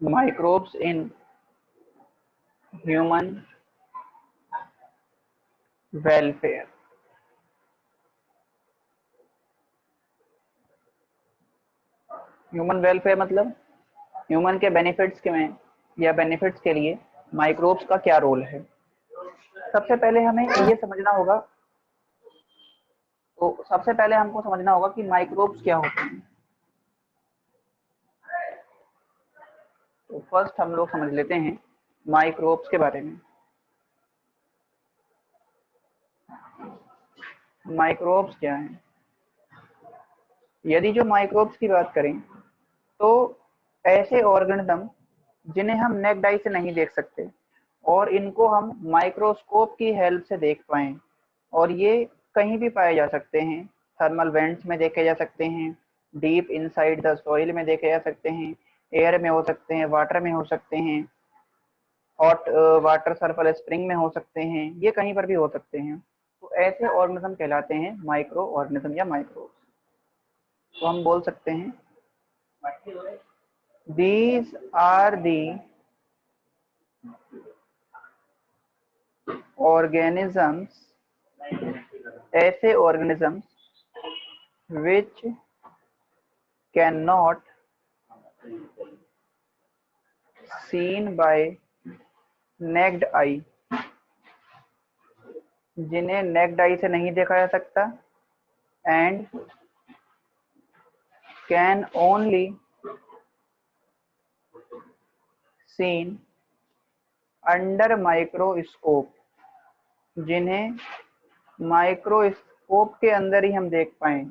microbes in human welfare। Human welfare मतलब human के benefits के में या बेनिफिट्स के लिए माइक्रोब्स का क्या रोल है। सबसे पहले हमें ये समझना होगा, तो सबसे पहले हमको समझना होगा कि माइक्रोब्स क्या होते हैं। तो फर्स्ट हम लोग समझ लेते हैं माइक्रोब्स के बारे में। माइक्रोब्स क्या हैं? यदि जो माइक्रोब्स की बात करें तो ऐसे ऑर्गेनिज्म जिन्हें हम नेक्ड आई से नहीं देख सकते और इनको हम माइक्रोस्कोप की हेल्प से देख पाएं, और ये कहीं भी पाए जा सकते हैं। थर्मल वेंट्स में देखे जा सकते हैं, डीप इनसाइड द सॉइल में देखे जा सकते हैं, एयर में हो सकते हैं, वाटर में हो सकते हैं, हॉट वाटर सर्फल स्प्रिंग में हो सकते हैं, ये कहीं पर भी हो सकते हैं। तो ऐसे ऑर्गेनिज्म कहलाते हैं माइक्रो ऑर्गेनिज्म या माइक्रोब्स। तो हम बोल सकते हैं these are the organisms, ऐसे organisms which cannot seen by naked eye, जिन्हें नेक्ड आई से नहीं देखा जा सकता, and can only seen under microscope, जिन्हें माइक्रोस्कोप के अंदर ही हम देख पाए,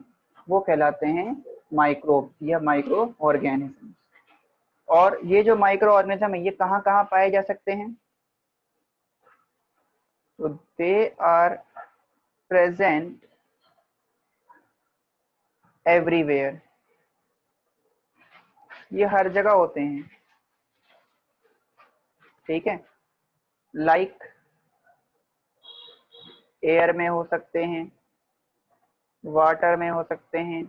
वो कहलाते हैं माइक्रोब या माइक्रो ऑर्गेनिज्म। और ये जो माइक्रो ऑर्गेनिज्म है ये कहाँ कहाँ पाए जा सकते हैं? तो दे आर प्रेजेंट एवरीवेयर, ये हर जगह होते हैं। ठीक है, लाइक एयर में हो सकते हैं, वाटर में हो सकते हैं,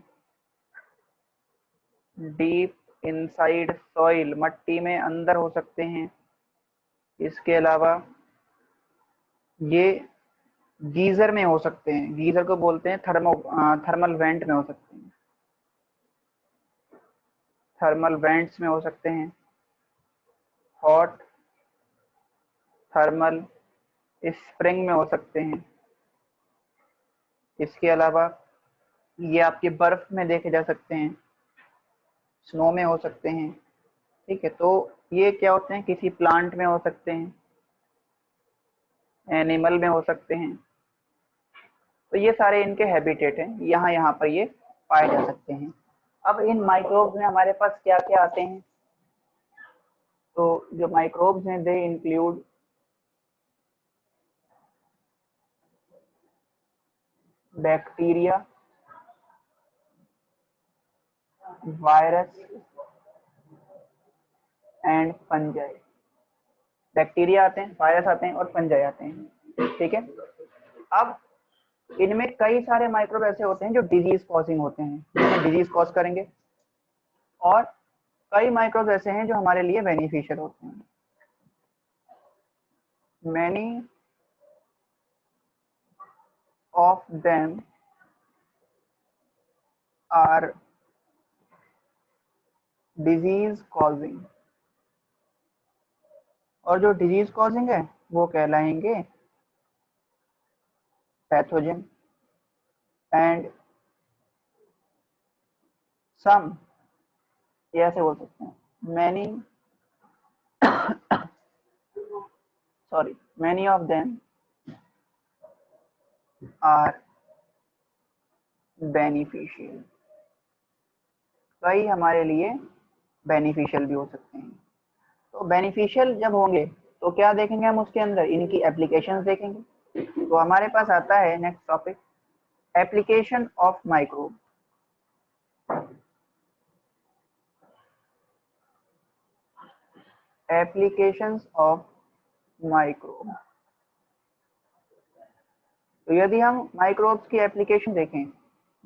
डीप इनसाइड सॉइल मट्टी में अंदर हो सकते हैं। इसके अलावा ये गीजर में हो सकते हैं, गीजर को बोलते हैं थर्मल वेंट में हो सकते हैं, थर्मल वेंट्स में हो सकते हैं, हॉट थर्मल स्प्रिंग में हो सकते हैं। इसके अलावा ये आपके बर्फ में देखे जा सकते हैं, स्नो में हो सकते हैं। ठीक है, तो ये क्या होते हैं, किसी प्लांट में हो सकते हैं, एनिमल में हो सकते हैं। तो ये सारे इनके हैबिटेट हैं, यहाँ पर ये पाए जा सकते हैं। अब इन माइक्रोब्स में हमारे पास क्या क्या आते हैं? तो जो माइक्रोब्स हैं they include bacteria, virus and fungi. Bacteria आते हैं, वायरस आते हैं और फंजाई आते हैं। ठीक है, अब इनमें कई सारे माइक्रोब ऐसे होते हैं जो डिजीज कॉजिंग होते हैं, जिसमें डिजीज कॉज करेंगे, और कई माइक्रोब ऐसे हैं जो हमारे लिए बेनिफिशियल होते हैं। Many of them are disease causing, और जो डिजीज कॉजिंग है वो कहलाएंगे पैथोजन, एंड सम, ये ऐसे बोल सकते हैं, many sorry many of them are beneficial, कई हमारे लिए बेनिफिशियल भी हो सकते हैं। तो बेनिफिशियल जब होंगे तो क्या देखेंगे हम उसके अंदर, इनकी एप्लीकेशंस देखेंगे। तो हमारे पास आता है next topic, application of microbe. Applications of microbe. तो यदि हम माइक्रोब्स की एप्लीकेशन देखें,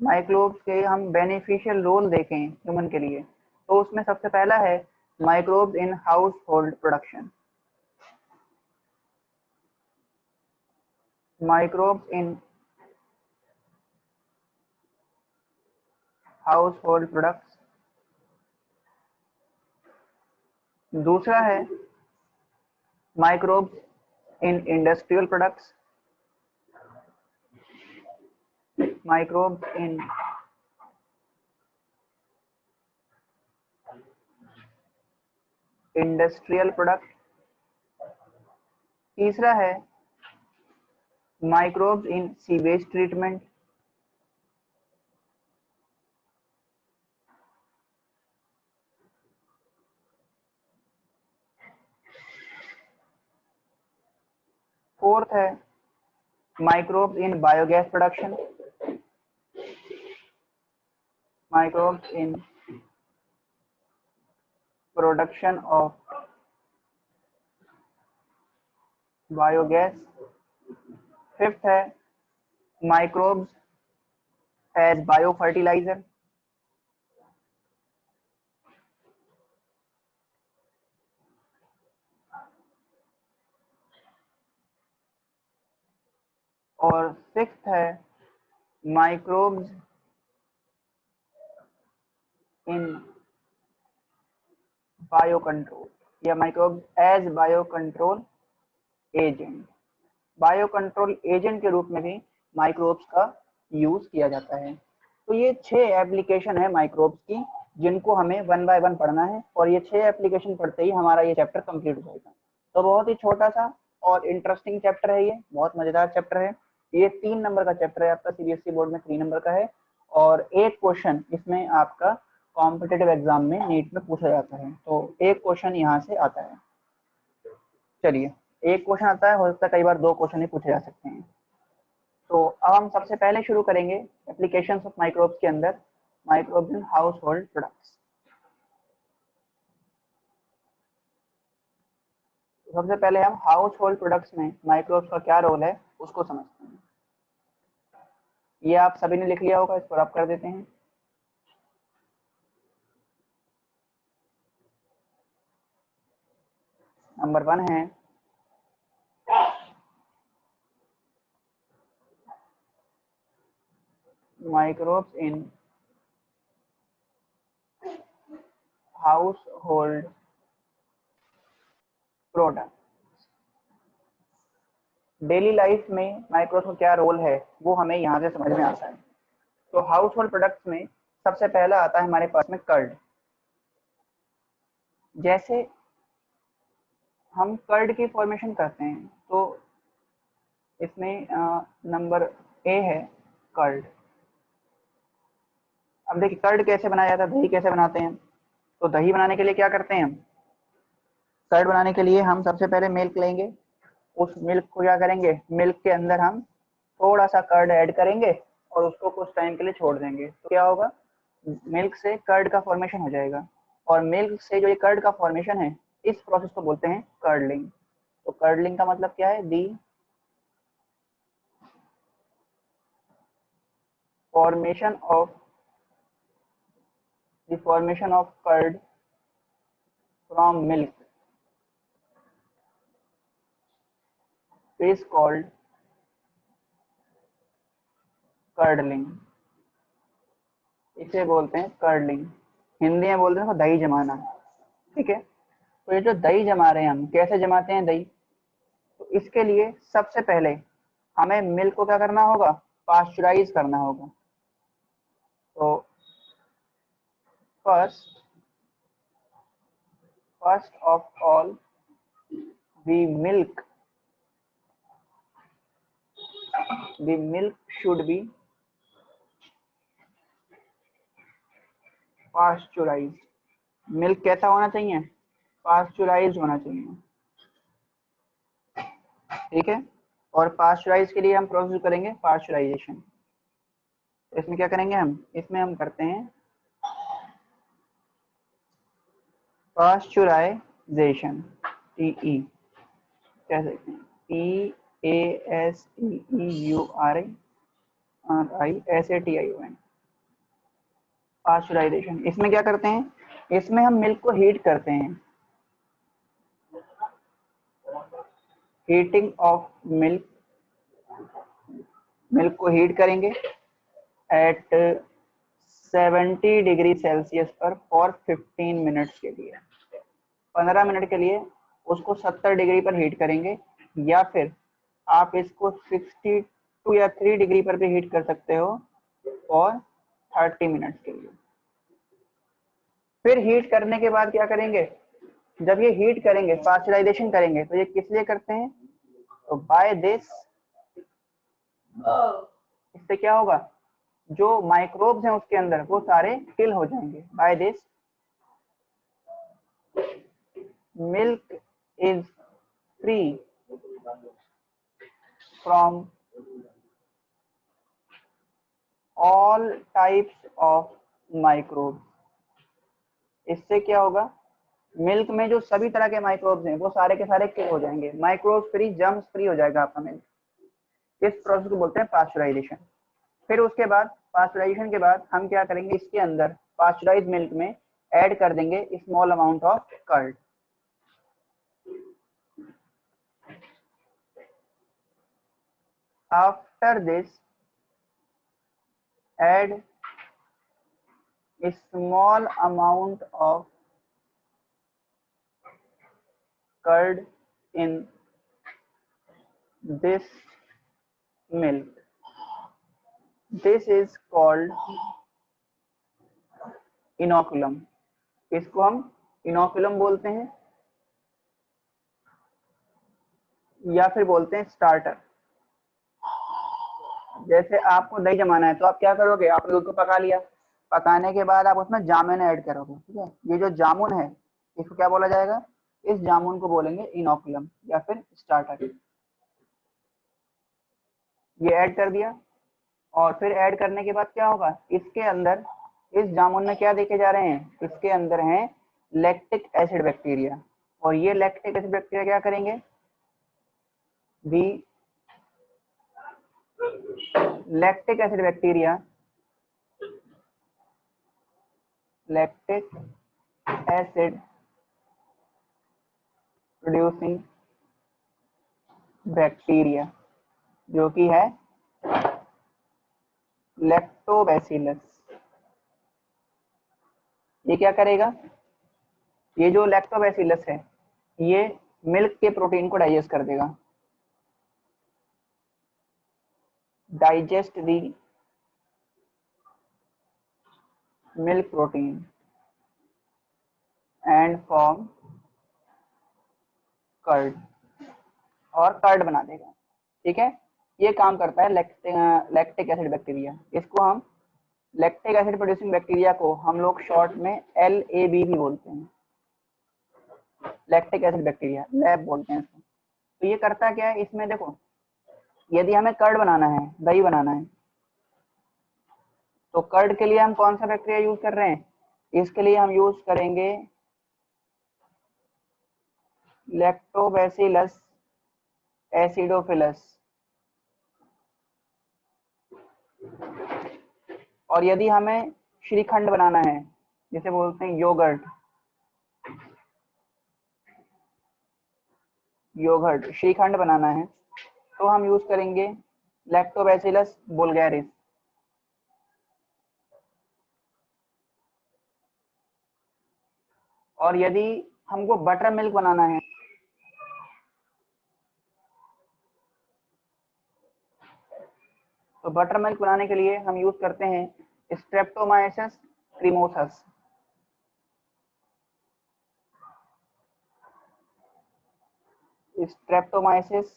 माइक्रोब्स के हम बेनिफिशियल रोल देखें ह्यूमन के लिए, तो उसमें सबसे पहला है Microbes in household production. Microbes in household products. दूसरा है microbes in industrial products. Microbes in industrial product. तीसरा है microbes in sewage treatment. Fourth है microbes in biogas production. Microbes in production of biogas. Fifth है microbes as biofertilizer. और sixth है microbes in biocontrol या microbes as biocontrol agent. Biocontrol agent के रूप में भी माइक्रोब्स का यूज किया जाता है। तो ये 6 एप्लीकेशन है माइक्रोब्स की, जिनको हमें 1 बाय 1 पढ़ना है, और ये 6 एप्लीकेशन पढ़ते ही हमारा ये चैप्टर कंप्लीट हो जाएगा। तो बहुत ही छोटा सा और इंटरेस्टिंग चैप्टर है, ये बहुत मजेदार चैप्टर है। ये 3 नंबर का चैप्टर है आपका, सीबीएसई बोर्ड में 3 नंबर का है, और एक क्वेश्चन इसमें आपका कॉम्पिटिटिव एग्जाम में नीट में पूछा जाता है। तो एक क्वेश्चन यहाँ से आता है। चलिए, एक क्वेश्चन आता है, हो सकता है कई बार 2 क्वेश्चन ही पूछे जा सकते हैं। तो अब हम सबसे पहले शुरू करेंगे एप्लीकेशंस ऑफ माइक्रोब्स के अंदर, microbes in house hold products. सबसे पहले हम हाउस होल्ड प्रोडक्ट्स में माइक्रोब्स का क्या रोल है उसको समझते हैं। ये आप सभी ने लिख लिया होगा, इसको रब कर देते हैं। नंबर 1 है microbes in house hold product. Daily life में माइक्रोब्स का क्या रोल है वो हमें यहाँ से समझ में आता है। तो हाउस होल्ड प्रोडक्ट्स में सबसे पहला आता है हमारे पास में कर्ड। जैसे हम कर्ड की फॉर्मेशन करते हैं, तो इसमें नंबर ए है कर्ड। अब देखिए कर्ड कैसे बनाया जाता है, दही कैसे बनाते हैं। तो दही बनाने के लिए क्या करते हैं हम, कर्ड बनाने के लिए हम सबसे पहले मिल्क लेंगे, उस मिल्क को क्या करेंगे, मिल्क के अंदर हम थोड़ा सा कर्ड ऐड करेंगे और उसको कुछ टाइम के लिए छोड़ देंगे। तो क्या होगा, मिल्क से कर्ड का फॉर्मेशन हो जाएगा, और मिल्क से जो ये कर्ड का फॉर्मेशन है, इस प्रोसेस को बोलते हैं कर्डलिंग। तो कर्डलिंग का मतलब क्या है, दी formation of curd from milk is called curdling। इसे बोलते हैं कर्डलिंग, हिंदी में बोलते हैं दही जमाना। ठीक है, तो ये जो दही जमा रहे हैं हम, कैसे जमाते हैं दही, तो इसके लिए सबसे पहले हमें मिल्क को क्या करना होगा, पास्चराइज करना होगा। तो first of all the milk should be pasteurise. Milk कैसा होना चाहिए, पास्चराइज होना चाहिए। ठीक है, और पास्चराइज के लिए हम प्रोसेस करेंगे पास्चराइजेशन। इसमें क्या करेंगे इसमें हम करते हैं पास्चराइजेशन, टीई कह सकते हैं, PASTEURIZATION। पास्चराइजेशन, इसमें क्या करते हैं, इसमें हम मिल्क को हीट करते हैं, हीटिंग ऑफ मिल्क, मिल्क को हीट करेंगे एट 70 डिग्री सेल्सियस पर फॉर 15 मिनट्स के लिए, 15 मिनट के लिए उसको 70 डिग्री पर हीट करेंगे, या फिर आप इसको 62 या 3 डिग्री पर भी हीट कर सकते हो और 30 मिनट्स के लिए। फिर हीट करने के बाद क्या करेंगे, जब ये हीट करेंगे, पास्चराइजेशन करेंगे, तो ये किस लिए करते हैं, तो बाय दिस, इससे क्या होगा, जो माइक्रोब्स हैं उसके अंदर वो सारे किल हो जाएंगे। By this milk is free from all types of microbes. इससे क्या होगा, मिल्क में जो सभी तरह के माइक्रोब्स हैं वो सारे के सारे किल हो जाएंगे, माइक्रोब फ्री, जर्म्स फ्री हो जाएगा आपका मिल्क। इस प्रोसेस को बोलते हैं पास्चराइजेशन। फिर उसके बाद, पास्चराइजेशन के बाद हम क्या करेंगे, इसके अंदर पास्चराइज मिल्क में ऐड कर देंगे small amount of curd. After this add a small amount of curd in this milk. This is called inoculum. इसको हम inoculum बोलते हैं या फिर बोलते हैं स्टार्टर। जैसे आपको दही जमाना है तो आप क्या करोगे, आपने दूध को पका लिया, पकाने के बाद आप उसमें जामुन ऐड करोगे, ठीक है। ये जो जामुन है इसको क्या बोला जाएगा, इस जामुन को बोलेंगे इनोकुलम या फिर स्टार्टर। ये ऐड कर दिया, और फिर ऐड करने के बाद क्या होगा, इसके अंदर, इस जामुन में क्या देखे जा रहे हैं, इसके अंदर है लैक्टिक एसिड बैक्टीरिया, और ये लैक्टिक एसिड बैक्टीरिया क्या करेंगे, the lactic acid bacteria, lactic acid producing bacteria, जो कि है लैक्टोबैसिलस, ये क्या करेगा, ये जो लैक्टोबैसिलस है ये मिल्क के प्रोटीन को डाइजेस्ट कर देगा, digest the milk protein and form curd, और कर्ड बना देगा, ठीक है। ये काम करता है लैक्टिक एसिड बैक्टीरिया। इसको हम, लैक्टिक एसिड प्रोड्यूसिंग बैक्टीरिया को हम लोग शॉर्ट में LAB भी बोलते हैं, लैक्टिक एसिड बैक्टीरिया, लैब बोलते हैं इसको। तो ये करता क्या है, इसमें देखो, यदि हमें कर्ड बनाना है, दही बनाना है, तो कर्ड के लिए हम कौन सा बैक्टीरिया यूज कर रहे हैं, इसके लिए हम यूज करेंगे लैक्टोबैसिलस एसिडोफिलस। और यदि हमें श्रीखंड बनाना है, जिसे बोलते हैं योगर्ट, योगर्ट श्रीखंड बनाना है, तो हम यूज करेंगे लैक्टोबैसिलस बुल्गारिस। और यदि हमको बटर मिल्क बनाना है, तो बटर मिल्क बनाने के लिए हम यूज करते हैं स्ट्रेप्टोमाइसिस क्रीमोसस। स्ट्रेप्टोमाइसिस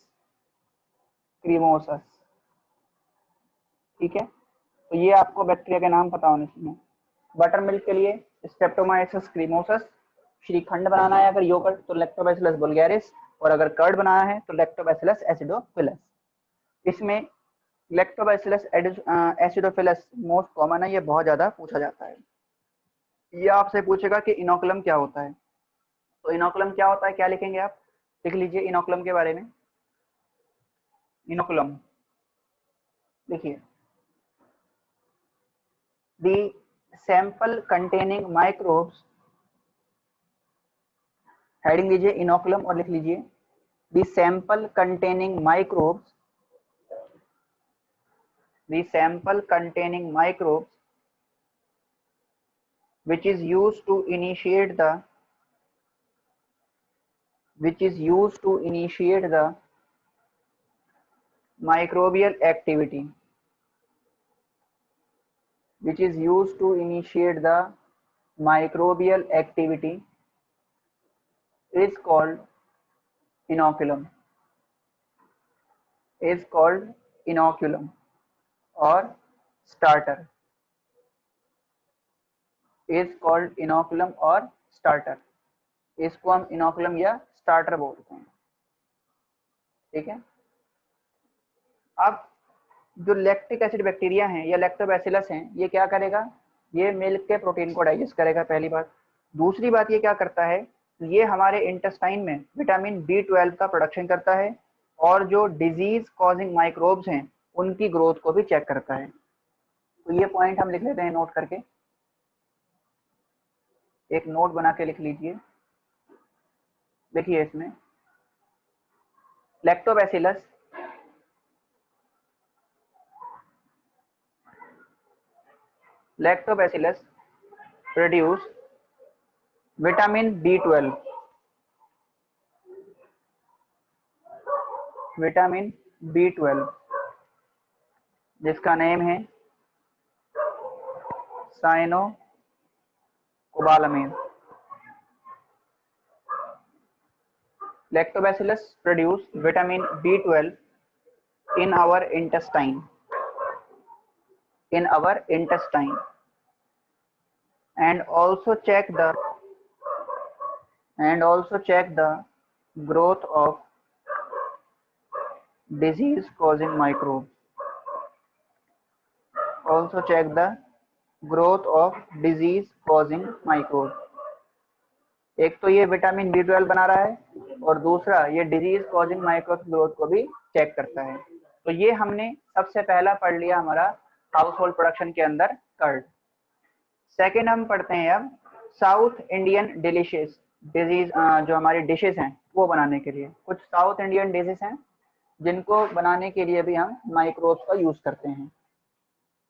क्रीमोसस, ठीक है। तो ये आपको बैक्टीरिया के नाम पता होने चाहिए। बटर मिल्क के लिए स्ट्रेप्टोमाइसिस क्रीमोसस, श्रीखंड बनाना है अगर योगर्ट तो लैक्टोबैसिलस बुल्गारिस, और अगर कर्ड बनाना है तो लैक्टोबैसिलस एसिडोफिलस। इसमें लैक्टोबैसिलस एसिडोफिलस मोस्ट कॉमन है, ये बहुत ज्यादा पूछा जाता है। ये आपसे पूछेगा कि इनोकुलम क्या होता है, तो इनोकुलम क्या होता है, क्या लिखेंगे आप, लिख लीजिए इनोकुलम के बारे में। इनोकुलम देखिए, the sample containing microbes heading लीजिए इनोकुलम और लिख लीजिए the sample containing microbes, the sample containing microbes which is used to initiate the microbial activity, which is used to initiate the microbial activity is called inoculum, is called inoculum or starter, is called inoculum और starter। इसको हम inoculum या starter बोलते हैं, ठीक है। अब जो लैक्टिक एसिड बैक्टीरिया हैं या लैक्टोबैसिलस हैं, ये क्या करेगा, ये मिल्क के प्रोटीन को डाइजेस्ट करेगा, पहली बात। दूसरी बात ये क्या करता है, ये हमारे इंटेस्टाइन में विटामिन B12 का प्रोडक्शन करता है और जो डिजीज कॉजिंग माइक्रोब्स हैं उनकी ग्रोथ को भी चेक करता है। तो ये पॉइंट हम लिख लेते हैं नोट करके, एक नोट बना के लिख लीजिए। देखिए इसमें lactobacillus produce vitamin B12, vitamin B12 जिसका नेम है साइनोकोबालामाइन। Lactobacillus produce vitamin B12 in our intestine, and also check the growth of disease causing microbes, also check the growth of disease causing microbes। एक तो ये vitamin B12 बना रहा है और दूसरा ये डिजीज कॉजिंग माइक्रोब ग्रोथ को भी चेक करता है। तो ये हमने सबसे पहला पढ़ लिया हमारा हाउस होल्ड प्रोडक्शन के अंदर कर्ड। सेकेंड हम पढ़ते हैं अब साउथ इंडियन डिशेस, डिजीज जो हमारी डिशेस हैं वो बनाने के लिए कुछ साउथ इंडियन डिशेस हैं जिनको बनाने के लिए भी हम माइक्रोब्स का यूज करते हैं।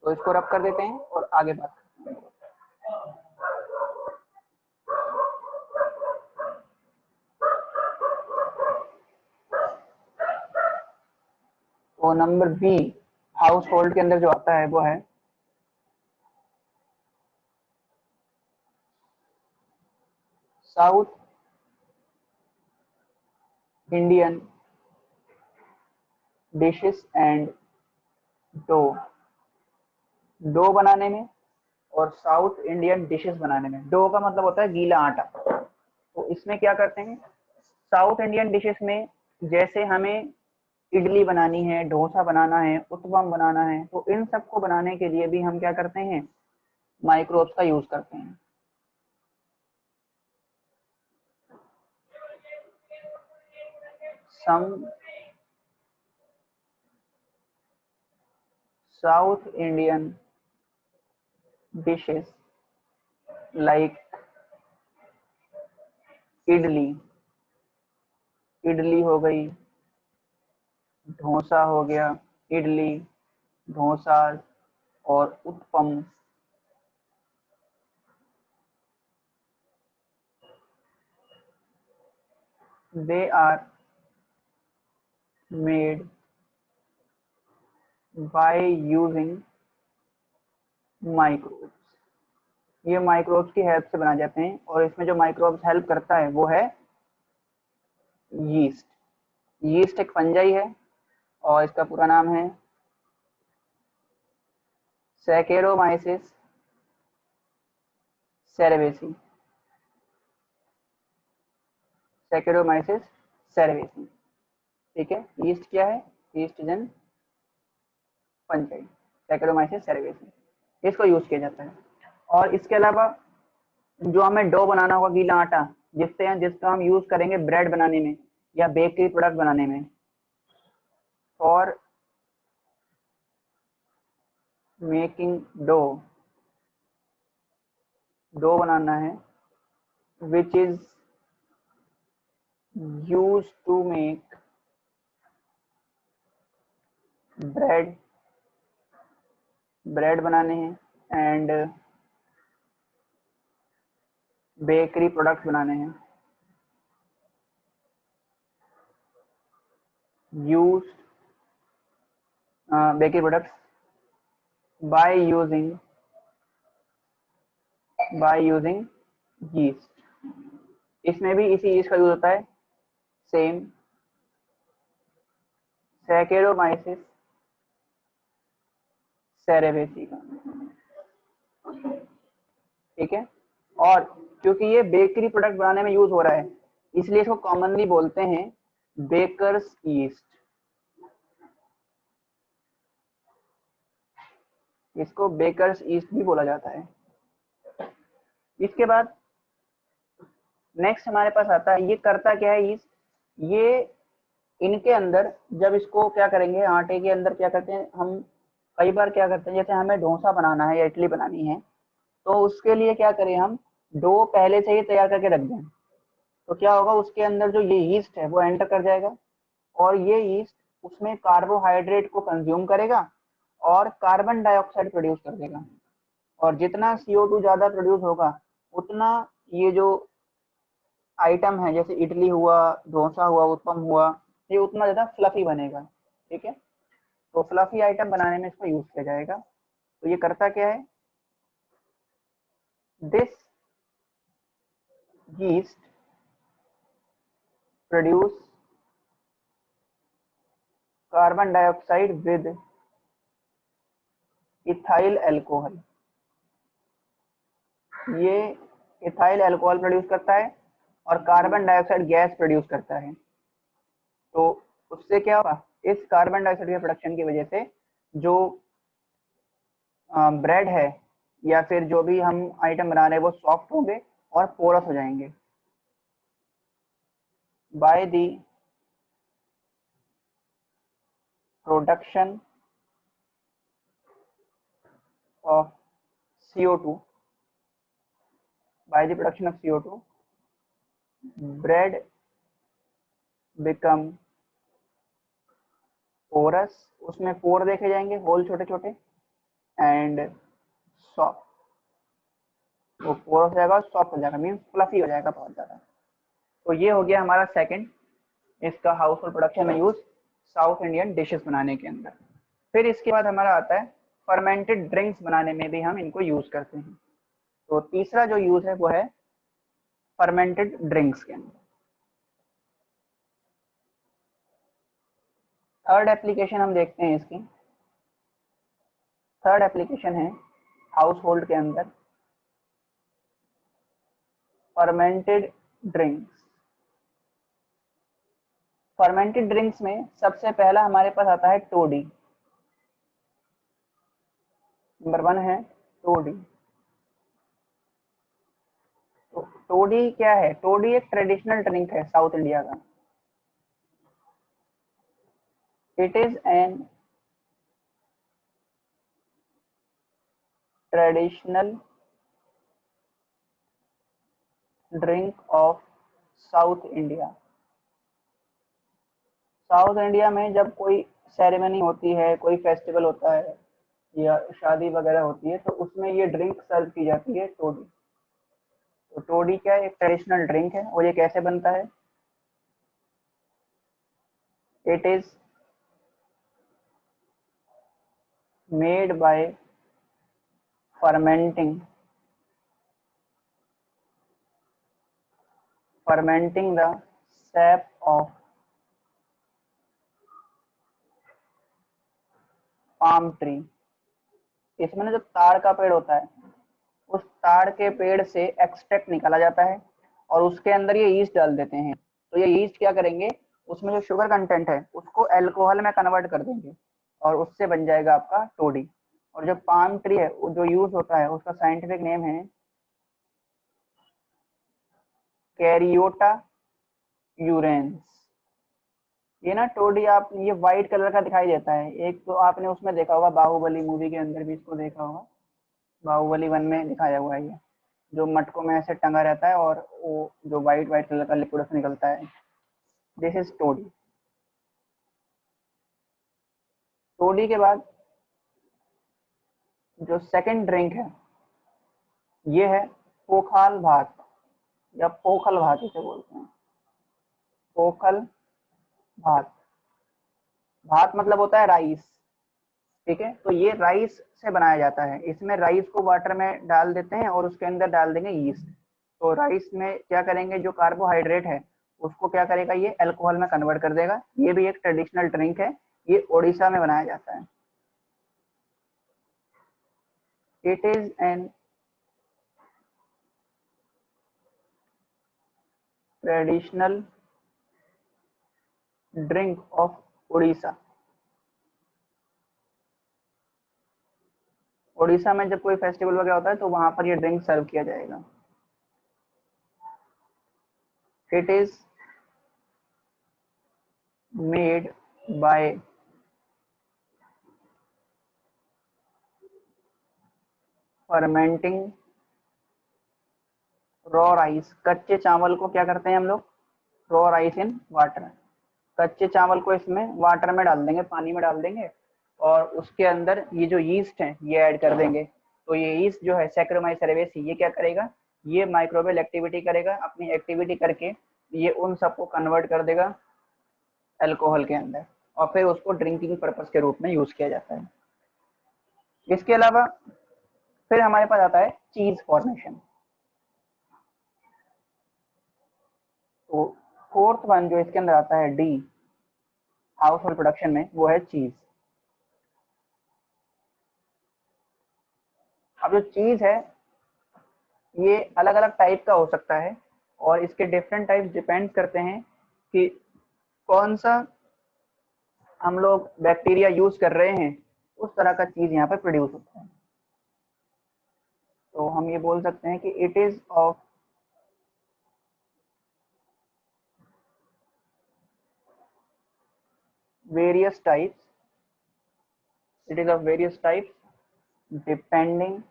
तो इसको रब कर देते हैं और आगे बात करते हैं। तो नंबर बी हाउस होल्ड के अंदर जो आता है वो है South Indian dishes and dough. Dough बनाने में और साउथ इंडियन डिशेस बनाने में, डो का मतलब होता है गीला आटा। तो इसमें क्या करते हैं, साउथ इंडियन डिशेस में जैसे हमें इडली बनानी है, डोसा बनाना है, उत्पम बनाना है, तो इन सबको बनाने के लिए भी हम क्या करते हैं, माइक्रोब्स का यूज करते हैं। Some south Indian dishes like idli, idli हो गई, डोसा हो गया, इडली, डोसा और uttapam, they are made by using microbes। ये माइक्रोब्स की हेल्प से बनाए जाते हैं और इसमें जो माइक्रोब्स हेल्प करता है वो है यीस्ट। यीस्ट एक फंजाई है और इसका पूरा नाम है सैकेरोमाइसिस सेरेवेसी, सैकेरोमाइसिस सेरेवेसी, ठीक है। यीस्ट क्या है, yeast is an fungi, Saccharomyces cerevisiae, इसको यूज किया जाता है। और इसके अलावा जो हमें डो बनाना होगा, गीला आटा, जिसका हम यूज करेंगे ब्रेड बनाने में या बेकरी प्रोडक्ट बनाने में, और मेकिंग डो बनाना है, which is used to make bread बनाने हैं एंड बेकरी प्रोडक्ट्स बनाने हैं। Used bakery products by using yeast. इसमें भी इसी यीस्ट का यूज होता है, सेम सैकेरोमाइसिस सेरेवेसी का, ठीक है। और क्योंकि ये बेकरी प्रोडक्ट बनाने में यूज हो रहा है इसलिए इसको कॉमनली बोलते हैं बेकर्स ईस्ट। इसको बेकर्स ईस्ट भी बोला जाता है। इसके बाद नेक्स्ट हमारे पास आता है, ये करता क्या है ईस्ट, ये इनके अंदर जब इसको क्या करेंगे, आटे के अंदर क्या करते हैं हम, कई बार क्या करते हैं जैसे हमें डोसा बनाना है या इडली बनानी है तो उसके लिए क्या करें हम, डो पहले से ही तैयार करके रख दें, तो क्या होगा उसके अंदर जो ये यीस्ट है वो एंटर कर जाएगा और ये यीस्ट उसमें कार्बोहाइड्रेट को कंज्यूम करेगा और कार्बन डाइऑक्साइड प्रोड्यूस कर देगा। और जितना CO2 ज्यादा प्रोड्यूस होगा उतना ये जो आइटम है जैसे इडली हुआ, डोसा हुआ, उत्पम हुआ, ये उतना ज्यादा फ्लफी बनेगा, ठीक है। तो फ्लफी आइटम बनाने में इसको यूज किया जाएगा। तो ये करता क्या है, this yeast produce carbon dioxide with ethyl alcohol. ये इथाइल अल्कोहल प्रोड्यूस करता है और कार्बन डाइऑक्साइड गैस प्रोड्यूस करता है। तो उससे क्या होगा, इस कार्बन डाइऑक्साइड के प्रोडक्शन की वजह से जो ब्रेड है या फिर जो भी हम आइटम बना रहे हैं वो सॉफ्ट होंगे और पोरस हो जाएंगे। By the production of CO2, by the production of CO2 bread become porous, उसमें पोर देखे जाएंगे, होल छोटे छोटे, एंड सॉफ्ट, वो पोरस हो जाएगा, सॉफ्ट हो जाएगा, मीन्स फ्लफी हो जाएगा बहुत ज़्यादा। तो ये हो गया हमारा सेकंड, इसका हाउस होल्ड प्रोडक्शन में यूज साउथ इंडियन डिशेस बनाने के अंदर। फिर इसके बाद हमारा आता है फर्मेंटेड ड्रिंक्स बनाने में भी हम इनको यूज करते हैं। तो तीसरा जो यूज है वो है फर्मेंटेड ड्रिंक्स के अंदर। थर्ड एप्लीकेशन हम देखते हैं इसकी, थर्ड एप्लीकेशन है हाउस होल्ड के अंदर फर्मेंटेड ड्रिंक्स। फर्मेंटेड ड्रिंक्स में सबसे पहला हमारे पास आता है टोडी। नंबर 1 है टोडी। तो टोडी क्या है, टोडी एक ट्रेडिशनल ड्रिंक है साउथ इंडिया का। It is an traditional drink of south India. South India में जब कोई सेरेमनी होती है, कोई फेस्टिवल होता है या शादी वगैरह होती है तो उसमें ये ड्रिंक सर्व की जाती है, टोडी। तो टोडी क्या है, एक ट्रेडिशनल ड्रिंक है। और ये कैसे बनता है, it is made by fermenting the sap of palm tree। इसमें ना जो ताड़ का पेड़ होता है उस ताड़ के पेड़ से एक्सट्रैक्ट निकाला जाता है और उसके अंदर ये यीस्ट डाल देते हैं। तो ये यीस्ट क्या करेंगे, उसमें जो शुगर कंटेंट है उसको अल्कोहल में कन्वर्ट कर देंगे और उससे बन जाएगा आपका टोडी। और जो पाम ट्री है जो यूज होता है उसका साइंटिफिक नेम है कैरियोटा यूरेंस। ये ना टोडी आप, ये व्हाइट कलर का दिखाई देता है। एक तो आपने उसमें देखा होगा, बाहुबली मूवी के अंदर भी इसको देखा होगा, बाहुबली 1 में दिखाया हुआ है ये, जो मटकों में ऐसे टंगा रहता है और वो जो व्हाइट व्हाइट कलर का लिक्विड से निकलता है। This is Todi. टोडी के बाद जो सेकंड ड्रिंक है ये है पोखाल भात या पोखल भात इसे बोलते हैं। पोखल भात, भात मतलब होता है राइस, ठीक है। तो ये राइस से बनाया जाता है। इसमें राइस को वाटर में डाल देते हैं और उसके अंदर डाल देंगे यीस्ट। तो राइस में क्या करेंगे, जो कार्बोहाइड्रेट है उसको क्या करेगा, ये अल्कोहल में कन्वर्ट कर देगा। ये भी एक ट्रेडिशनल ड्रिंक है, ये उड़ीसा में बनाया जाता है। It is an traditional drink of Orissa. Orissa में जब कोई फेस्टिवल वगैरह होता है तो वहां पर ये ड्रिंक सर्व किया जाएगा। It is made by fermenting raw rice. कच्चे चावल को क्या करते हैं हम लोग, रॉ राइस इन वाटर। कच्चे चावल को इसमें वाटर में डाल देंगे, पानी में डाल देंगे और उसके अंदर ये जो यीस्ट है ये ऐड कर देंगे। तो ये यीस्ट जो है सैक्रोमाइस सेरेवेसी, ये क्या करेगा, ये माइक्रोबियल एक्टिविटी करेगा, अपनी एक्टिविटी करके ये उन सबको कन्वर्ट कर देगा अल्कोहल के अंदर और फिर उसको ड्रिंकिंग पर्पस के रूप में यूज किया जाता है। इसके अलावा फिर हमारे पास आता है चीज फॉर्मेशन। तो फोर्थ वन जो इसके अंदर आता है डी हाउस होल्ड प्रोडक्शन में, वो है चीज। अब जो चीज है ये अलग अलग टाइप का हो सकता है और इसके डिफरेंट टाइप डिपेंड करते हैं कि कौन सा हम लोग बैक्टीरिया यूज कर रहे हैं, उस तरह का चीज यहाँ पर प्रोड्यूस होता है। तो हम ये बोल सकते हैं कि it is of various types, it is of various types depending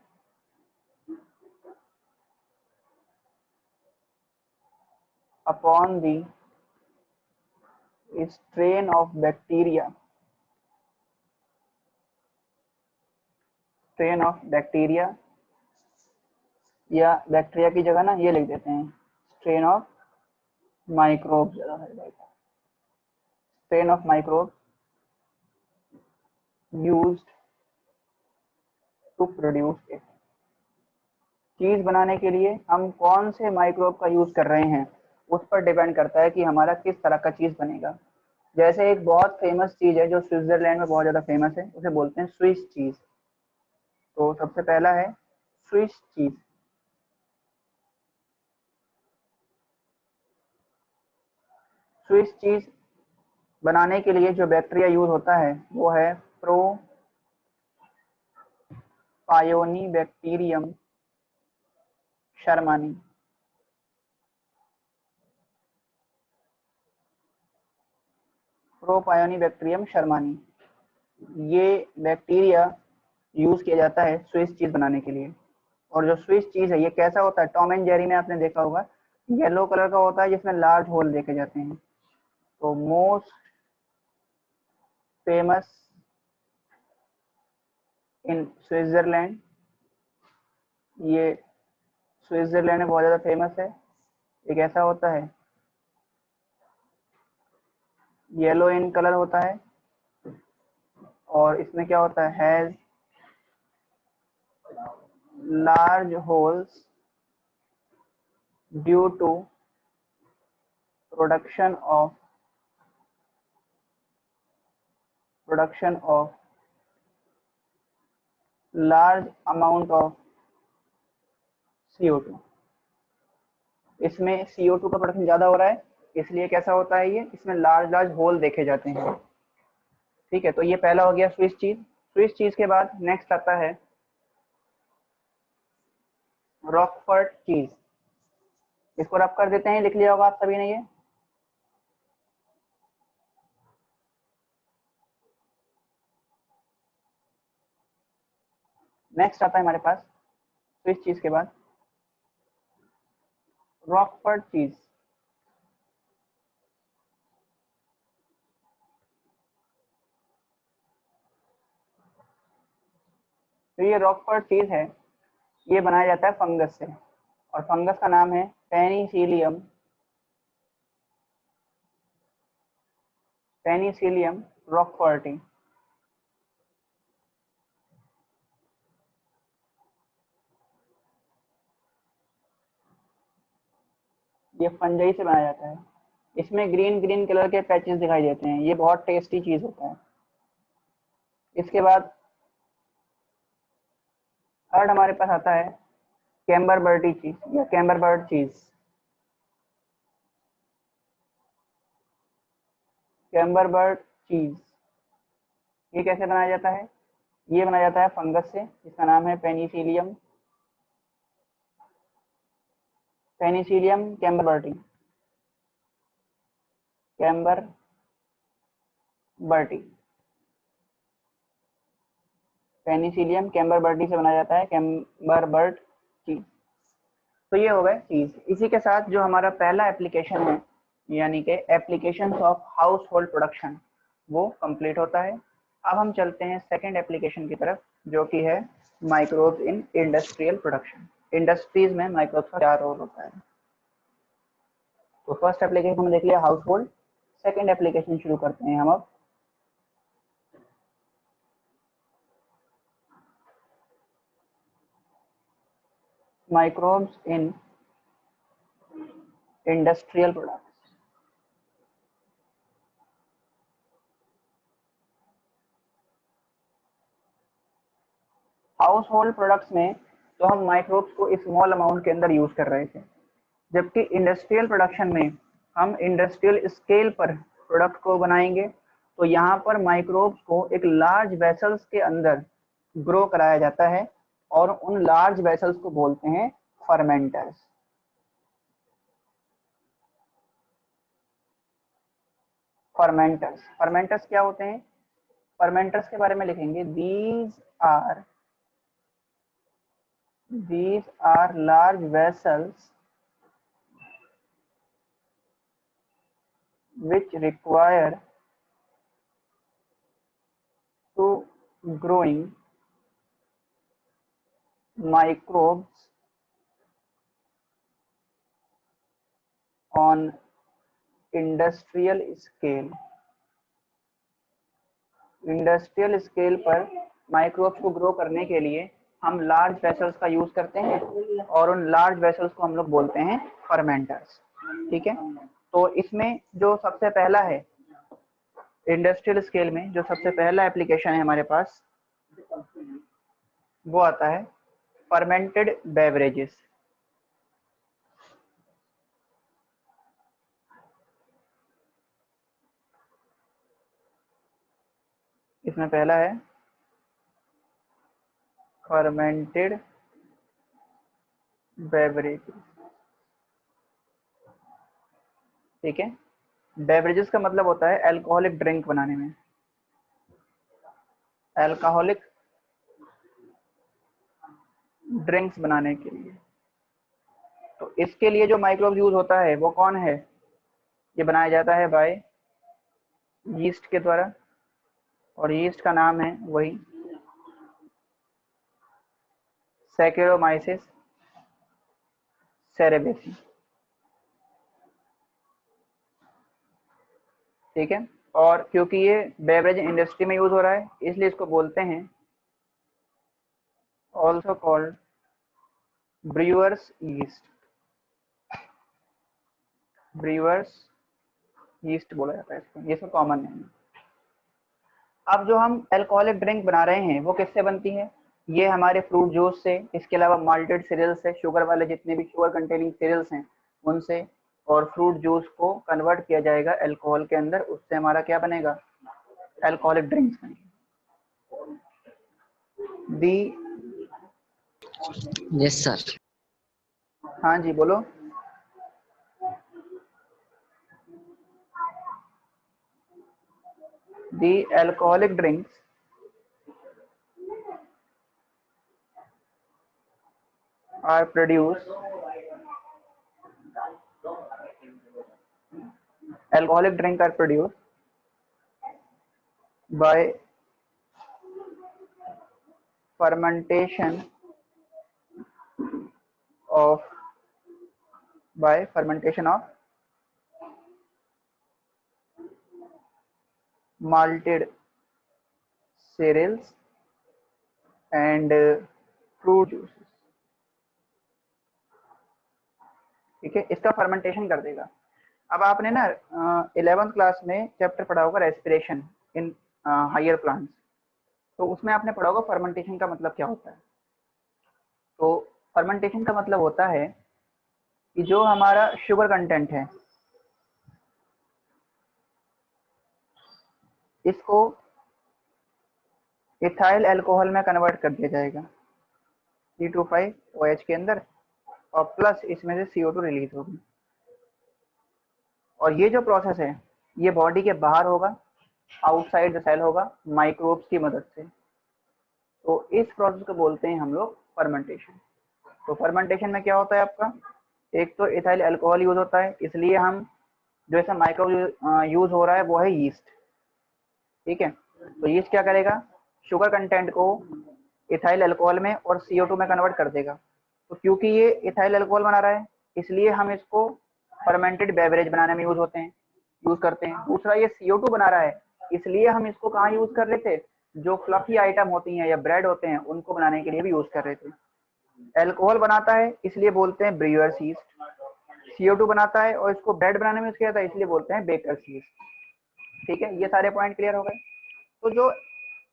upon the strain of bacteria, strain of bacteria या बैक्टीरिया की जगह ना ये लिख देते हैं strain of microbe, strain of microbe used to produce it. Cheese बनाने के लिए हम कौन से माइक्रोब का यूज कर रहे हैं उस पर डिपेंड करता है कि हमारा किस तरह का चीज बनेगा। जैसे एक बहुत फेमस चीज है जो स्विट्जरलैंड में बहुत ज्यादा फेमस है, उसे बोलते हैं स्विस चीज। तो सबसे पहला है स्विस चीज। स्विस चीज बनाने के लिए जो बैक्टीरिया यूज होता है वो है प्रोपायोनिबैक्टीरियम शर्मानी। प्रोपायोनिबैक्टीरियम शर्मानी ये बैक्टीरिया यूज किया जाता है स्विस चीज बनाने के लिए। और जो स्विस चीज है ये कैसा होता है, टॉम एंड जेरी में आपने देखा होगा, येलो कलर का होता है जिसमें लार्ज होल देखे जाते हैं। तो मोस्ट फेमस इन स्विट्जरलैंड, ये स्विट्जरलैंड में बहुत ज़्यादा फेमस है। एक ऐसा होता है येलो इन कलर होता है और इसमें क्या होता है, has large holes due to production of large amount of CO2। इसमें CO2 का प्रोडक्शन ज़्यादा हो रहा है, इसलिए कैसा होता है, ये इसमें लार्ज लार्ज होल देखे जाते हैं। ठीक है, तो ये पहला हो गया स्विस चीज। स्विस चीज के बाद नेक्स्ट आता है रॉकफोर्ट चीज। इसको रब कर देते हैं, लिख लिया होगा आप सभी ने ये। नेक्स्ट आता है हमारे पास स्विस चीज के बाद रॉकफोर्ट चीज। तो ये रॉकफोर्ट चीज है, ये बनाया जाता है फंगस से, और फंगस का नाम है पेनिसिलियम रॉकफोर्टी। ये फंजाई से बनाया जाता है। इसमें ग्रीन ग्रीन कलर के पैचेस दिखाई देते हैं, ये बहुत टेस्टी चीज होता है। इसके बाद थर्ड हमारे पास आता है कैम्बरबर्टी चीज या कैम्बरबर्ट चीज। कैम्बरबर्ट चीज ये कैसे बनाया जाता है? ये बनाया जाता है फंगस से, इसका नाम है पेनिसिलियम कैम्बरबर्टी। पेनिसिलियम कैम्बरबर्टी से बनाया जाता है कैम्बरबर्ट चीज। तो ये हो गए चीज। इसी के साथ जो हमारा पहला एप्लीकेशन है, यानी कि application of house hold production, वो कंप्लीट होता है। अब हम चलते हैं सेकंड एप्लीकेशन की तरफ, जो कि है microbes in industrial production. Industries में माइक्रोब्स का क्या रोल होता है? तो फर्स्ट एप्लीकेशन हमने देख लिया हाउस होल्ड, सेकेंड एप्लीकेशन शुरू करते हैं हम अब। Microbes in industrial products. House hold products में तो हम माइक्रोब्स को स्मॉल अमाउंट के अंदर यूज कर रहे थे, जबकि इंडस्ट्रियल प्रोडक्शन में हम इंडस्ट्रियल स्केल पर प्रोडक्ट को बनाएंगे। तो यहाँ पर माइक्रोब्स को एक लार्ज वेसल्स के अंदर ग्रो कराया जाता है, और उन लार्ज वेसल्स को बोलते हैं फर्मेंटर्स। फर्मेंटर्स क्या होते हैं? फर्मेंटर्स के बारे में लिखेंगे, these are large vessels which require to growing microbes on industrial scale. Industrial scale पर माइक्रोब्स को ग्रो करने के लिए हम लार्ज वेसल्स का यूज करते हैं, और उन लार्ज वेसल्स को हम लोग बोलते हैं फर्मेंटर्स। ठीक है, तो इसमें जो सबसे पहला है इंडस्ट्रियल स्केल में, जो सबसे पहला एप्लीकेशन है हमारे पास, वो आता है फर्मेंटेड बेवरेजेस। इसमें पहला है फर्मेंटेड बेवरेजेस। ठीक है, बेवरेजेस का मतलब होता है अल्कोहलिक ड्रिंक बनाने में, अल्कोहलिक ड्रिंक्स बनाने के लिए। तो इसके लिए जो माइक्रोब यूज होता है वो कौन है? ये बनाया जाता है बाय यीस्ट के द्वारा, और यीस्ट का नाम है वही सैकेरोमाइसिस सेरेबेसी। ठीक है, और क्योंकि ये बेवरेज इंडस्ट्री में यूज हो रहा है, इसलिए इसको बोलते हैं also called brewers yeast. Brewers yeast बोला जाता है इसको, ये सब कॉमन नेम है। अब जो हम अल्कोहलिक ड्रिंक बना रहे हैं वो किससे बनती है? ये हमारे फ्रूट जूस से, इसके अलावा माल्टेड सीरियल से, शुगर वाले जितने भी शुगर कंटेनिंग सीरियल्स हैं उनसे, और फ्रूट जूस को कन्वर्ट किया जाएगा अल्कोहल के अंदर, उससे हमारा क्या बनेगा? अल्कोहलिक ड्रिंक्स बनेगी। The yes sir. हाँ जी बोलो। The alcoholic drinks are produced alcoholic drink are produced by fermentation of by fermentation of malted cereals and fruit juices। ठीक है, इसका फर्मेंटेशन कर देगा। अब आपने ना 11th क्लास में चैप्टर पढ़ा होगा रेस्पिरेशन इन हायर प्लांट्स, तो उसमें आपने पढ़ा होगा फर्मेंटेशन का मतलब क्या होता है। तो फर्मेंटेशन का मतलब होता है कि जो हमारा शुगर कंटेंट है इसको इथाइल अल्कोहल में कन्वर्ट कर दिया जाएगा C2H5OH के अंदर, और प्लस इसमें से CO2 रिलीज होगी। और ये जो प्रोसेस है ये बॉडी के बाहर होगा, आउटसाइड द सेल होगा, माइक्रोब्स की मदद से। तो इस प्रोसेस को बोलते हैं हम लोग फर्मेंटेशन। तो फर्मेंटेशन में क्या होता है आपका, एक तो इथाइल अल्कोहल यूज होता है, इसलिए हम जो ऐसा माइक्रोब यूज हो रहा है वो है यीस्ट। ठीक है, तो यीस्ट क्या करेगा, शुगर कंटेंट को इथाइल अल्कोहल में और CO2 में कन्वर्ट कर देगा। तो क्योंकि ये इथाइल अल्कोहल बना रहा है इसलिए हम इसको फर्मेंटेड बेवरेज बनाने में यूज करते हैं। दूसरा ये CO2 बना रहा है इसलिए हम इसको कहाँ यूज कर रहे थे, जो फ्लफी आइटम होती हैं या ब्रेड होते हैं उनको बनाने के लिए भी यूज कर रहे थे। अल्कोहल बनाता है इसलिए बोलते हैं ब्रूअर्स यीस्ट, CO2 बनाता है और इसको ब्रेड बनाने में यूज किया था इसलिए बोलते हैं बेकर्स यीस्ट। ठीक है, ये सारे पॉइंट क्लियर हो गए। तो जो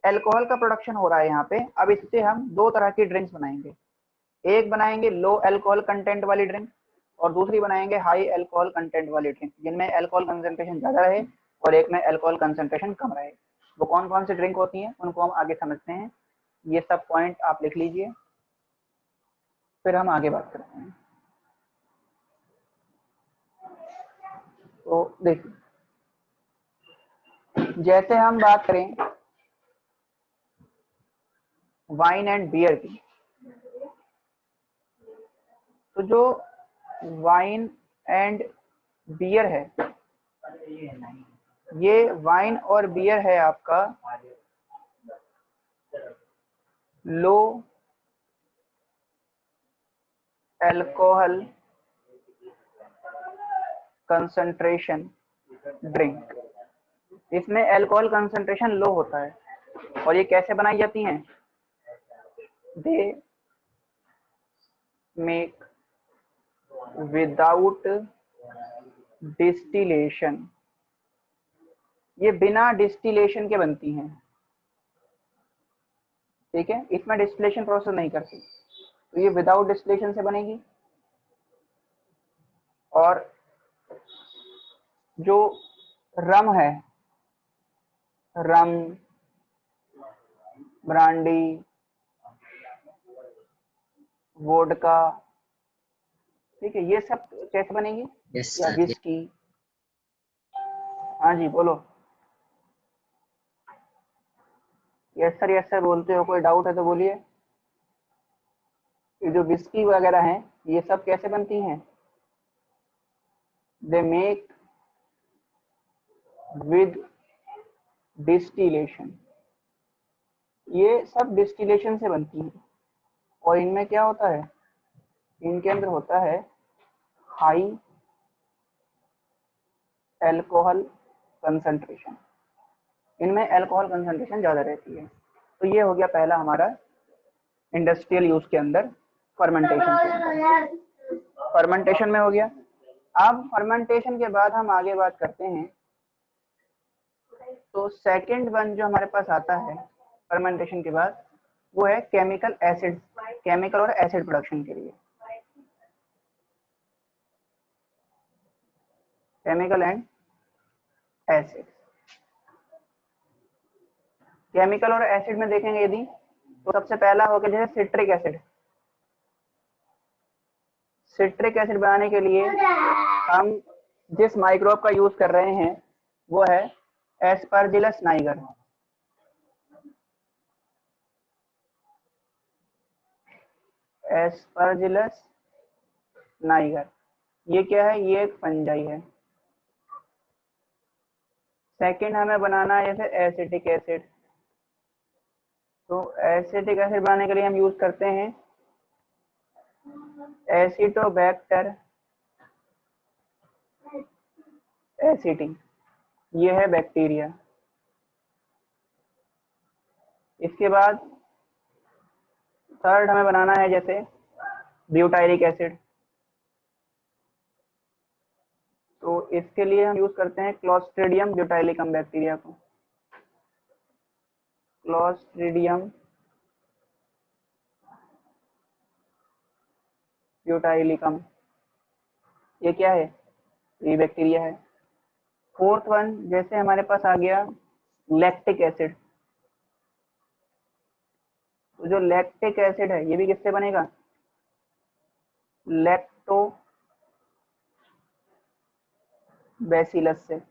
अल्कोहल का प्रोडक्शन हो रहा है यहाँ पे, अब इससे हम दो तरह की ड्रिंक्स बनाएंगे। एक बनाएंगे लो अल्कोहल कंटेंट वाली ड्रिंक और दूसरी बनाएंगे हाई अल्कोहल कंटेंट वाली ड्रिंक, जिनमें अल्कोहल कंसंट्रेशन ज्यादा रहे और एक में अल्कोहल कंसंट्रेशन कम रहे। वो कौन कौन सी ड्रिंक होती हैं उनको हम आगे समझते हैं। ये सब पॉइंट आप लिख लीजिए, फिर हम आगे बात करते हैं। तो देखिए, जैसे हम बात करें वाइन एंड बियर की, तो जो वाइन एंड बियर है, ये वाइन और बियर है आपका लो अल्कोहल कंसंट्रेशन ड्रिंक। इसमें अल्कोहल कंसंट्रेशन लो होता है। और ये कैसे बनाई जाती हैं, दे मेक विदाउट डिस्टिलेशन, ये बिना डिस्टिलेशन के बनती हैं। ठीक है, इसमें डिस्टिलेशन प्रोसेस नहीं करती, तो ये विदाउट डिस्टिलेशन से बनेगी। और जो रम है, रम, ब्रांडी, वोडका, ठीक है, ये सब कैसे बनेगी, यस या सर। विस्की। हाँ जी बोलो। यस सर बोलते हो, कोई डाउट है तो बोलिए। ये जो विस्की वगैरह हैं ये सब कैसे बनती हैं, दे मेक विद डिस्टिलेशन, ये सब डिस्टिलेशन से बनती हैं। और इनमें क्या होता है, इनके अंदर होता है हाई अल्कोहल कंसंट्रेशन, इनमें अल्कोहल कंसंट्रेशन ज़्यादा रहती है। तो ये हो गया पहला हमारा इंडस्ट्रियल यूज के अंदर फर्मेंटेशन। फर्मेंटेशन में हो गया। अब फर्मेंटेशन के बाद हम आगे बात करते हैं, तो सेकंड वन जो हमारे पास आता है फर्मेंटेशन के बाद वो है केमिकल एसिड, केमिकल और एसिड प्रोडक्शन के लिए, केमिकल एंड एसिड। केमिकल और एसिड में देखेंगे यदि, तो सबसे पहला हो गया जैसे सिट्रिक एसिड। सिट्रिक एसिड बनाने के लिए हम जिस माइक्रोब का यूज कर रहे हैं वो है एस्परजिलस नाइगर। एस्परजिलस नाइगर ये क्या है, ये एक फंजाई है। सेकंड हमें बनाना है जैसे एसिटिक एसिड, तो एसिटिक एसिड बनाने के लिए हम यूज करते हैं एसिटोबैक्टर एसिटी, ये है बैक्टीरिया। इसके बाद थर्ड हमें बनाना है जैसे ब्यूटाइलिक एसिड, तो इसके लिए हम यूज करते हैं क्लोस्ट्रिडियम ब्यूटाइलिकम बैक्टीरिया को। क्लोस्ट्रिडियम ब्यूटाइलिकम, ये क्या है? ये बैक्टीरिया है। फोर्थ वन जैसे हमारे पास आ गया लैक्टिक एसिड, तो जो लैक्टिक एसिड है ये भी किससे बनेगा? लैक्टोबैसिलस से,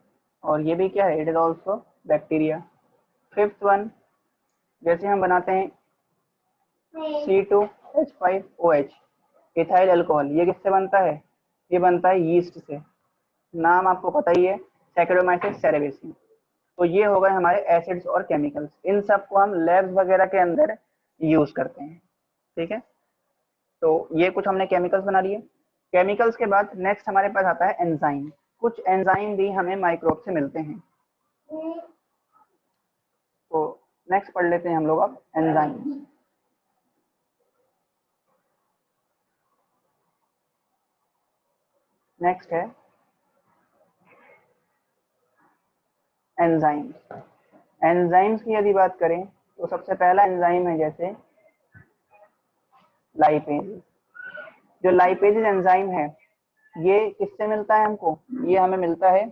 और ये भी क्या है? It is also bacteria. Fifth one जैसे हम बनाते हैं C2H5OH इथाइल अल्कोहल, ये किससे बनता है? ये बनता है यीस्ट से, नाम आपको पता ही है, सैकेरोमाइसिस सेरेवेसियम। तो ये हो गए हमारे एसिड्स और केमिकल्स, इन सब को हम लैब्स वगैरह के अंदर यूज करते हैं। ठीक है, तो ये कुछ हमने केमिकल्स बना लिए। केमिकल्स के बाद नेक्स्ट हमारे पास आता है एंजाइम। कुछ एंजाइम भी हमें माइक्रोब से मिलते हैं, तो नेक्स्ट पढ़ लेते हैं हम लोग अब एंजाइम। नेक्स्ट है एंजाइम्स। एंजाइम्स की यदि बात करें तो सबसे पहला एंजाइम है जैसे लाइपेज। जो लाइपेज एंजाइम है ये किससे मिलता है हमको? ये हमें मिलता है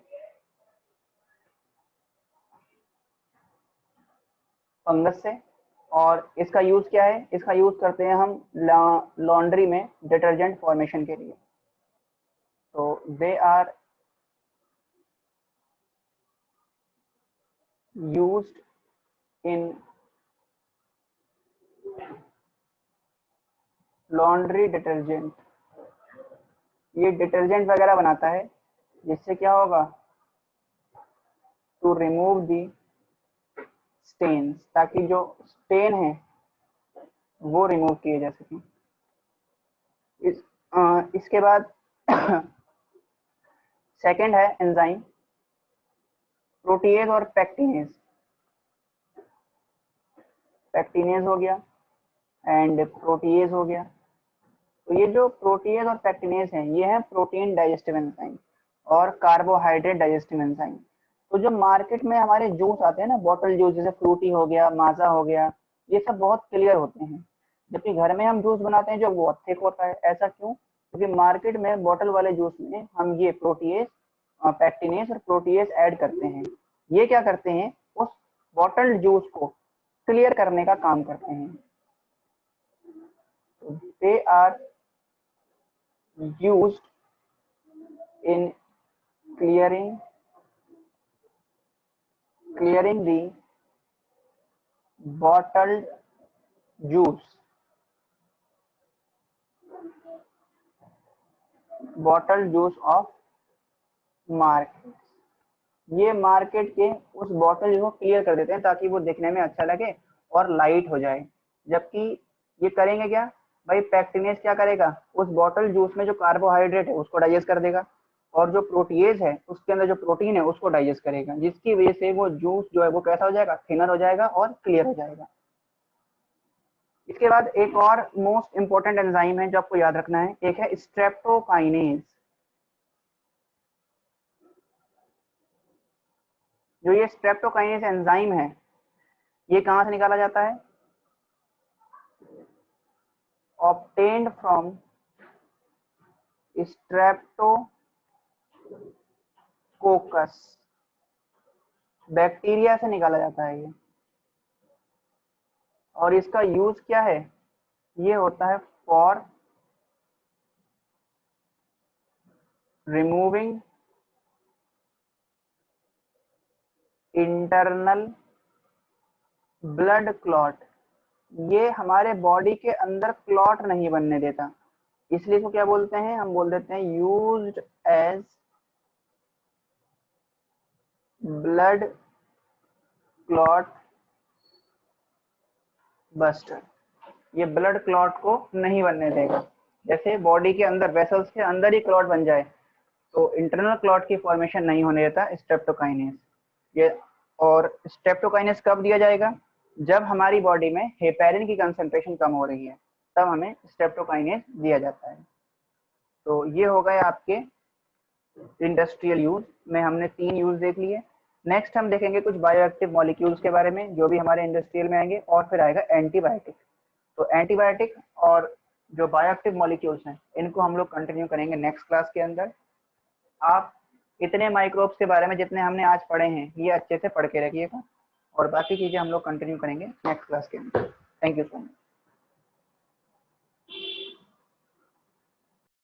फंगस से। और इसका यूज क्या है? इसका यूज करते हैं हम लॉन्ड्री में डिटर्जेंट फॉर्मेशन के लिए। तो they are used in laundry detergent. ये डिटर्जेंट वगैरह बनाता है, जिससे क्या होगा? टू रिमूव दी स्टेन्स, ताकि जो स्टेन है वो रिमूव किए जा सके। इसके बाद सेकंड है एंजाइम प्रोटीएज और पैक्टिनेज। पैक्टिनेज हो गया एंड प्रोटीएज हो गया। तो ये जो प्रोटीएज और पैक्टिनेज हैं ये है प्रोटीन डाइजेस्टिव एंजाइम और कार्बोहाइड्रेट डाइजेस्टिव एंजाइम। तो जो मार्केट में हमारे जूस आते हैं ना, बॉटल जूस, जैसे फ्रूटी हो गया, माजा हो गया, ये सब बहुत क्लियर होते हैं, जबकि घर में हम जूस बनाते हैं जो बहुत थिक होता है। ऐसा क्यों? क्योंकि मार्केट में बॉटल वाले जूस में हम ये प्रोटीएज, पैक्टिनेज और प्रोटीएज ऐड करते हैं। ये क्या करते हैं? उस बॉटल जूस को क्लियर करने का काम करते हैं। They are used in clearing the bottled juice of market। ये मार्केट के उस बॉटल को क्लियर कर देते हैं ताकि वो दिखने में अच्छा लगे और लाइट हो जाए। जबकि ये करेंगे क्या भाई? पैक्टिनेज क्या करेगा? उस बॉटल जूस में जो कार्बोहाइड्रेट है उसको डाइजेस्ट कर देगा, और जो प्रोटीएज है उसके अंदर जो प्रोटीन है उसको डाइजेस्ट करेगा, जिसकी वजह से वो जूस जो है वो कैसा हो जाएगा? थिनर हो जाएगा और क्लियर हो जाएगा। इसके बाद एक और मोस्ट इंपोर्टेंट एंजाइम है जो आपको याद रखना है, एक है स्ट्रेप्टोकाइनेज। जो ये स्ट्रेप्टोकाइनेज एंजाइम है ये कहां से निकाला जाता है? ऑब्टेन्ड फ्रॉम स्ट्रेप्टोकोकस, बैक्टीरिया से निकाला जाता है ये। और इसका यूज क्या है? ये होता है for removing internal blood clot. ये हमारे बॉडी के अंदर क्लॉट नहीं बनने देता, इसलिए इसको क्या बोलते हैं? हम बोल देते हैं used as blood clot buster, ये ब्लड क्लॉट को नहीं बनने देगा। जैसे बॉडी के अंदर वेसल्स के अंदर ही क्लॉट बन जाए तो इंटरनल क्लॉट की फॉर्मेशन नहीं होने देता स्ट्रेप्टोकाइनेस। ये और स्ट्रेप्टोकाइनेस कब दिया जाएगा? जब हमारी बॉडी में हेपेरिन की कंसंट्रेशन कम हो रही है, तब हमें स्ट्रेप्टोकाइनेस दिया जाता है। तो ये हो गए आपके इंडस्ट्रियल यूज में, हमने 3 यूज देख लिए। नेक्स्ट हम देखेंगे कुछ बायोएक्टिव मॉलिक्यूल्स के बारे में जो भी हमारे इंडस्ट्रियल में आएंगे, और फिर आएगा एंटीबायोटिक। तो एंटीबायोटिक और जो बायोएक्टिव मॉलिक्यूल्स हैं इनको हम लोग कंटिन्यू करेंगे नेक्स्ट क्लास के अंदर। आप इतने माइक्रोब्स के बारे में जितने हमने आज पढ़े हैं ये अच्छे से पढ़ के रखिएगा, और बाकी चीज़ें हम लोग कंटिन्यू करेंगे नेक्स्ट क्लास के अंदर। Thank you so much.